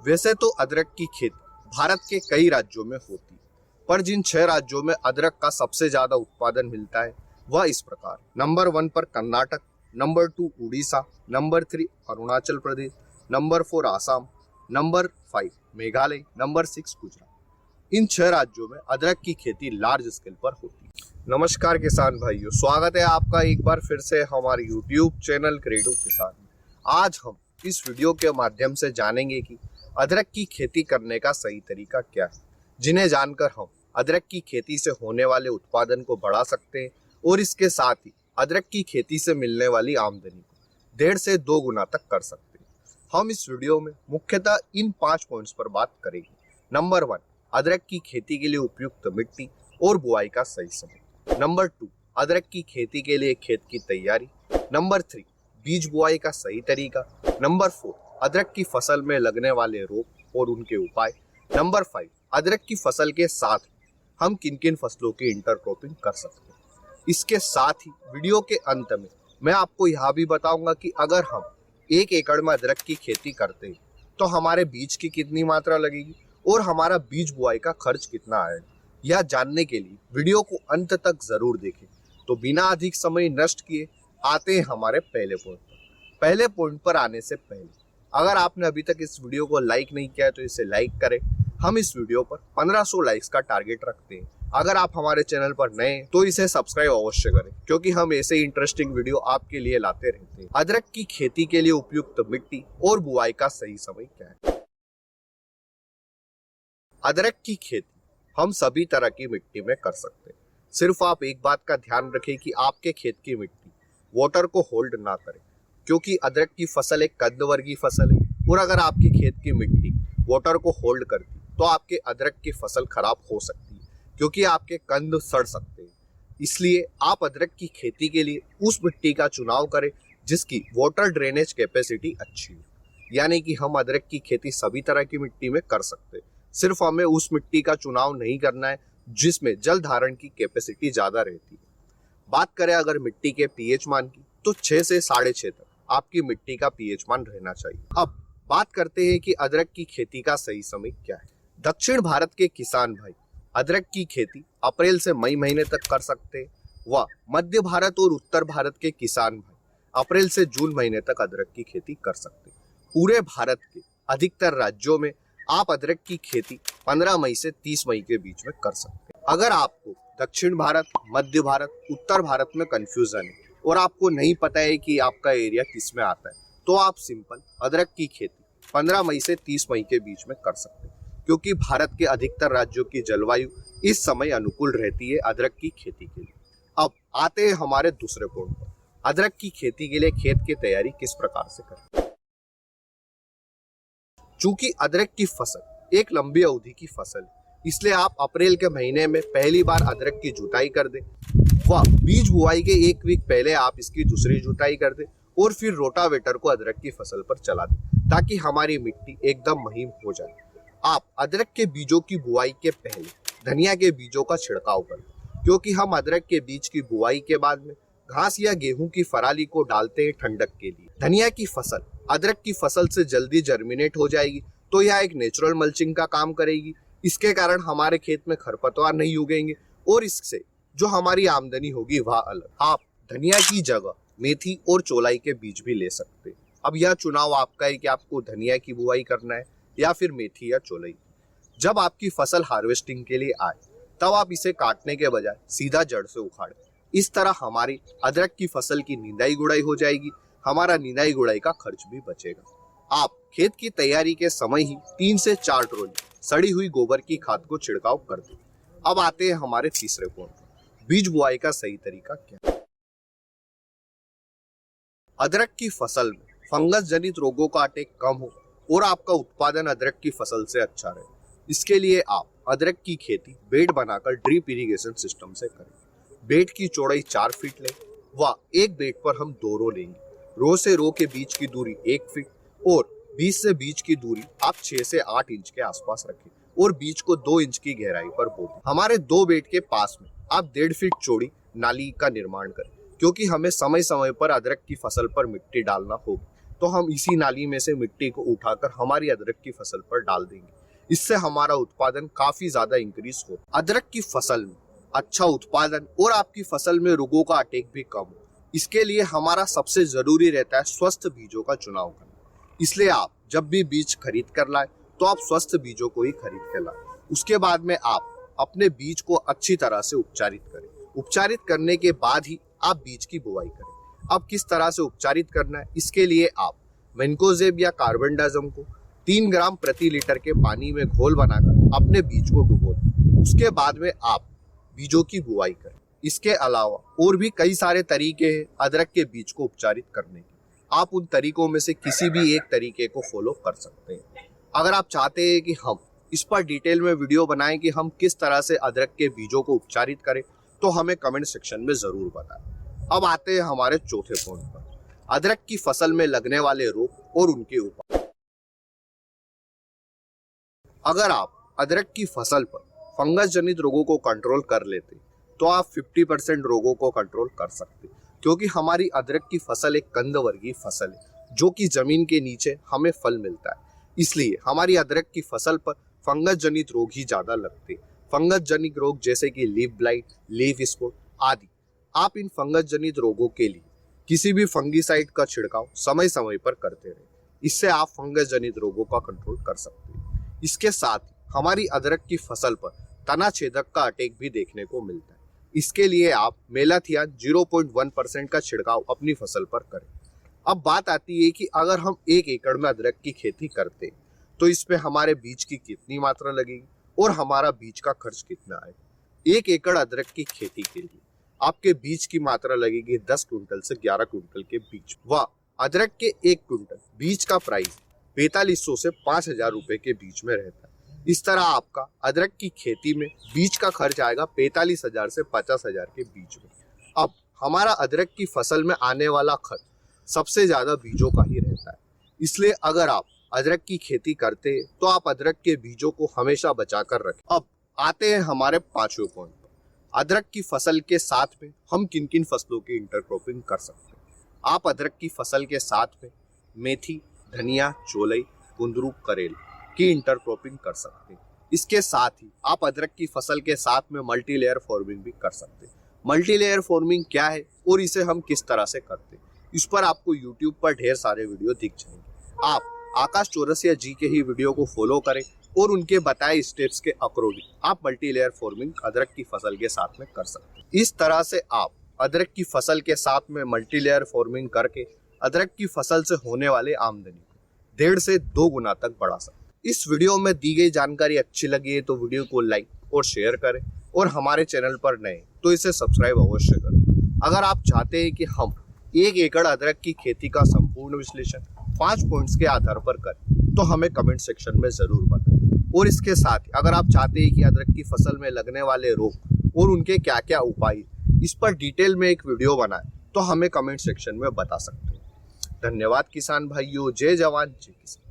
वैसे तो अदरक की खेती भारत के कई राज्यों में होती है, पर जिन 6 राज्यों में अदरक का सबसे ज्यादा उत्पादन मिलता है वह इस प्रकार: नंबर 1 पर Karnataka, number 2 Orissa, number 3 Arunachal Pradesh, number 4 Assam, number 5 Meghalaya, number 6 Gujarat. इन 6 राज्यों में अदरक की खेती लार्ज स्केल पर होती है। नमस्कार किसान भाइयों, स्वागत है आपका एक बार फिर से हमारे YouTube चैनल क्रिएटिव किसान में। आज हम इस वीडियो के माध्यम से जानेंगे कि अदरक की खेती करने का सही तरीका क्या है, जिन्हें जानकर हम अदरक की खेती से होने वाले उत्पादन को बढ़ा सकते हैं और इसके साथ ही अदरक की खेती से मिलने वाली आमदनी को 1.5 से 2 गुना तक कर सकते हैं। हम इस वीडियो में मुख्यतः इन 5 पॉइंट्स पर बात करेंगे। नंबर 1, अदरक की खेती के लिए उपयुक्त मिट्टी और बुआई का सही समय। नंबर 2, अदरक की खेती के लिए खेत की तैयारी। नंबर 3, बीज बुआई का सही तरीका। नंबर 4, अदरक की फसल में लगने वाले रोग और उनके उपाय। नंबर 5, अदरक की फसल के साथ हम किन किन फसलों की इंटरक्रॉपिंग कर सकते हैं। इसके साथ ही वीडियो के अंत में मैं आपको यह भी बताऊंगा कि अगर हम 1 एकड़ में अदरक की खेती करते हैं तो हमारे बीज की कितनी मात्रा लगेगी और हमारा बीज बुआई का खर्च कितना आएगा। यह जानने के लिए वीडियो को अंत तक जरूर देखें। तो बिना अधिक समय नष्ट किए आते हैं हमारे पहले पॉइंट पर। पहले पॉइंट पर आने से पहले अगर आपने अभी तक इस वीडियो को लाइक नहीं किया है तो इसे लाइक करें। हम इस वीडियो पर 1500 लाइक्स का टारगेट रखते हैं। अगर आप हमारे चैनल पर नए हैं तो इसे सब्सक्राइब अवश्य करें, क्योंकि हम ऐसे इंटरेस्टिंग वीडियो आपके लिए लाते रहते हैं। अदरक की खेती के लिए उपयुक्त मिट्टी और बुआई का सही समय क्या है। अदरक की खेती हम सभी तरह की मिट्टी में कर सकते हैं। सिर्फ आप एक बात का ध्यान रखें कि आपके खेत की मिट्टी वाटर को होल्ड ना करे, क्योंकि अदरक की फसल एक कंदवर्गीय फसल है और अगर आपकी खेत की मिट्टी वाटर को होल्ड करती तो आपके अदरक की फसल खराब हो सकती है, क्योंकि आपके कंद सड़ सकते हैं। इसलिए आप अदरक की खेती के लिए उस मिट्टी का चुनाव करें जिसकी वाटर ड्रेनेज कैपेसिटी अच्छी हो। यानी कि हम अदरक की खेती सभी तरह की मिट्टी में कर सकते हैं, सिर्फ हमें उस मिट्टी का चुनाव नहीं करना है जिसमें जल धारण की कैपेसिटी ज्यादा रहती है। बात करें अगर मिट्टी के पीएच मान की, तो 6 से 6.5 तक आपकी मिट्टी का पीएच मान रहना चाहिए। अब बात करते हैं कि अदरक की खेती का सही समय क्या है। दक्षिण भारत के किसान भाई अदरक की खेती अप्रैल से मई महीने तक कर सकते हैं व मध्य भारत और उत्तर भारत के किसान भाई अप्रैल से जून महीने तक अदरक की खेती कर सकते हैं। पूरे भारत के अधिकतर राज्यों में आप अदरक की खेती 15 मई से 30 मई के बीच में कर सकते हैं। अगर आपको दक्षिण भारत, मध्य भारत, उत्तर भारत में कंफ्यूजन है और आपको नहीं पता है कि आपका एरिया किस में आता है, तो आप सिंपल अदरक की खेती 15 मई से 30 मई के बीच में कर सकते हैं, क्योंकि भारत के अधिकतर राज्यों की जलवायु इस समय अनुकूल रहती है अदरक की खेती के लिए। अब आते हैं हमारे दूसरे पॉइंट पर, अदरक की खेती के लिए खेत की तैयारी किस प्रकार से करें। चूंकि अदरक की फसल एक लंबी अवधि की फसल है, इसलिए आप अप्रैल के महीने में पहली बार अदरक की जुताई कर दें व बीज बुआई के 1 वीक पहले आप इसकी दूसरी जुताई कर दें और फिर रोटावेटर को अदरक की फसल पर चला दें, ताकि हमारी मिट्टी एकदम महीन हो जाए। आप अदरक के बीजों की बुआई के पहले धनिया के बीजों का छिड़काव करें, क्योंकि हम अदरक के बीज की बुआई के बाद में घास या गेहूं की फराली को डालते हैं ठंडक के लिए। धनिया की फसल अदरक की फसल से जल्दी जर्मिनेट हो जाएगी, तो यह एक नेचुरल मल्चिंग का काम करेगी। इसके कारण हमारे खेत में खरपतवार नहीं उगेंगे और इससे जो हमारी आमदनी होगी वह अलग। आप धनिया की जगह मेथी और चौलाई के बीज भी ले सकते हैं। अब यह चुनाव आपका है कि आपको धनिया की बुआई करना है या फिर मेथी या चौलाई। जब आपकी फसल हार्वेस्टिंग के लिए आए तब आप इसे काटने के बजाय सीधा जड़ से उखाड़ें। इस तरह हमारी अदरक की फसल की निंदाई गुड़ाई हो जाएगी, हमारा निंदाई गुड़ाई का खर्च भी बचेगा। आप खेत की तैयारी के समय ही 3 से 4 ट्रॉली सड़ी हुई गोबर की खाद को छिड़काव कर दें। अब आते हैं हमारे तीसरे पॉइंट, बीज बुआई का सही तरीका क्या है। अदरक की फसल में फंगस जनित रोगों का अटैक कम हो और आपका उत्पादन अदरक की फसल से अच्छा रहे, इसके लिए आप अदरक की खेती बेड बनाकर ड्रिप इरिगेशन सिस्टम से करें। बेड की चौड़ाई 4 फीट लें व एक बेड पर हम 2 रो लेंगे। रो से रो के बीच की दूरी 1 फीट और बीज से बीज की दूरी आप 6 से 8 इंच के आसपास रखें और बीज को 2 इंच की गहराई पर बो दें। हमारे 2 बेड के पास में आप 1.5 फीट चौड़ी नाली का निर्माण करें, क्योंकि हमें समय समय पर अदरक की फसल पर मिट्टी डालना होगी, तो हम इसी नाली में से मिट्टी को उठाकर हमारी अदरक की फसल पर डाल देंगे। इससे हमारा उत्पादन काफी ज्यादा इंक्रीज हो। अदरक की फसल में अच्छा उत्पादन और आपकी फसल में रोगों का अटैक भी कम हो, इसके लिए हमारा सबसे जरूरी रहता है स्वस्थ बीजों का चुनाव करना। इसलिए आप जब भी बीज खरीद कर लाए तो आप स्वस्थ बीजों को ही खरीद कर लाए। उसके बाद में आप अपने बीज को अच्छी तरह से उपचारित करें। उपचारित करने के बाद ही आप बीज की बुआई करें। अब किस तरह से उपचारित करना है, इसके लिए आप मैंकोजेब या कार्बेंडाजिम को 3 ग्राम प्रति लीटर के पानी में घोल बनाकर अपने बीज को डुबो दें। उसके बाद में आप बीजों की बुआई करें। इसके अलावा और भी कई सारे तरीके हैं अदरक के बीज को उपचारित करने के। आप उन तरीकों में से किसी भी एक तरीके को फॉलो कर सकते हैं। अगर आप चाहते हैं कि हम इस पर डिटेल में वीडियो बनाएं कि हम किस तरह से अदरक के बीजों को उपचारित करें, तो हमें कमेंट सेक्शन में जरूर बताएं। अब आते हैं हमारे चौथे पॉइंट पर, अदरक की फसल में लगने वाले रोग और उनके उपाय। अगर आप अदरक की फसल पर फंगस जनित रोगों को कंट्रोल कर लेते तो आप 50% रोगों को कंट्रोल कर सकते, क्योंकि हमारी अदरक की फसल एक कंद वर्गीय फसल है जो कि जमीन के नीचे हमें फल मिलता है। इसलिए हमारी अदरक की फसल पर फंगस जनित रोग ही ज्यादा लगते। फंगस जनित रोग जैसे कि लीफ ब्लाइट, लीफ स्पॉट आदि। आप इन फंगस जनित रोगों के लिए किसी भी फंगीसाइड का छिड़काव समय समय पर करते रहे। इससे आप फंगस जनित रोगों का कंट्रोल कर सकते हैं। इसके साथ हमारी अदरक की फसल पर तना छेदक का अटैक भी देखने को मिलता है। इसके लिए आप मेलाथियान 0.1% का छिड़काव अपनी फसल पर करें। अब बात आती है कि अगर हम 1 एकड़ में अदरक की खेती करते हैं तो इसमें हमारे बीज की कितनी मात्रा लगेगी और हमारा बीज का खर्च कितना आएगा। 1 एकड़ अदरक की खेती के लिए आपके बीज की मात्रा लगेगी 10 क्विंटल से 11 क्विंटल के बीच। वह अदरक के 1 क्विंटल बीज का प्राइस 4500 से 5000 रुपए के बीच में रहता है। इस तरह आपका अदरक की खेती में बीज का खर्च आएगा 45,000 से 50,000 के बीच में। अब हमारा अदरक की फसल में आने वाला खर्च सबसे ज्यादा बीजों का ही रहता है। इसलिए अगर आप अदरक की खेती करते हैं तो आप अदरक के बीजों को हमेशा बचा कर रखें। अब आते हैं हमारे 5वें पॉइंट पर, अदरक की फसल के साथ में हम किन किन फसलों की इंटरक्रॉपिंग कर सकते हैं। आप अदरक की फसल के साथ में मेथी, धनिया, चोलई, कुंदरू, करेल की इंटरक्रॉपिंग कर सकते हैं। इसके साथ ही आप अदरक की फसल के साथ में मल्टी लेयर फार्मिंग भी कर सकते हैं। मल्टी लेयर फार्मिंग क्या है और इसे हम किस तरह से करते हैं, इस पर आपको YouTube पर ढेर सारे वीडियो दिख जाएंगे। आप आकाश चौरसिया जी के ही वीडियो को फॉलो करें और उनके बताए स्टेप्स के अकॉर्डिंग आप मल्टी लेयर फार्मिंग अदरक की फसल के साथ में कर सकते हैं। इस तरह से आप अदरक की फसल के साथ में मल्टी लेयर फार्मिंग करके अदरक की फसल से होने वाले आमदनी को 1.5 से 2 गुना तक बढ़ा सकते हैं। इस वीडियो में दी गई जानकारी अच्छी लगी है तो वीडियो को लाइक और शेयर करें और हमारे चैनल पर नए तो इसे सब्सक्राइब अवश्य करें। अगर आप चाहते हैं कि हम 1 एकड़ अदरक की खेती का संपूर्ण विश्लेषण 5 पॉइंट्स के आधार पर करें तो हमें कमेंट सेक्शन में जरूर बताएं। और इसके साथ ही अगर आप चाहते हैं कि अदरक की फसल में लगने वाले रोग और उनके क्या क्या उपाय इस पर डिटेल में एक वीडियो बनाएं तो हमें कमेंट सेक्शन में बता सकते हैं। धन्यवाद किसान भाइयों। जय जवान जय किसान।